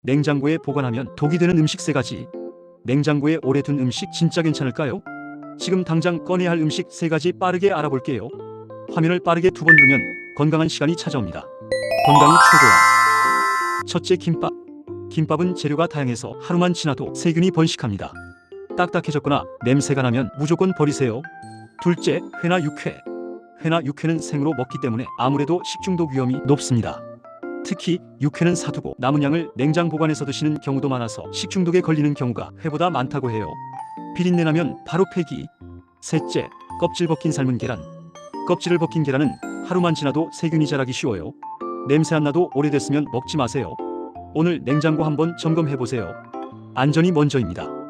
냉장고에 보관하면 독이 되는 음식 3가지. 냉장고에 오래 둔 음식 진짜 괜찮을까요? 지금 당장 꺼내야 할 음식 3가지 빠르게 알아볼게요. 화면을 빠르게 2번 누르면 건강한 시간이 찾아옵니다. 건강이 최고야. 첫째, 김밥. 김밥은 재료가 다양해서 하루만 지나도 세균이 번식합니다. 딱딱해졌거나 냄새가 나면 무조건 버리세요. 둘째, 회나 육회. 회나 육회는 생으로 먹기 때문에 아무래도 식중독 위험이 높습니다. 특히 육회는 사두고 남은 양을 냉장 보관해서 드시는 경우도 많아서 식중독에 걸리는 경우가 회보다 많다고 해요. 비린내 나면 바로 폐기. 셋째, 껍질 벗긴 삶은 계란. 껍질을 벗긴 계란은 하루만 지나도 세균이 자라기 쉬워요. 냄새 안 나도 오래됐으면 먹지 마세요. 오늘 냉장고 한번 점검해보세요. 안전이 먼저입니다.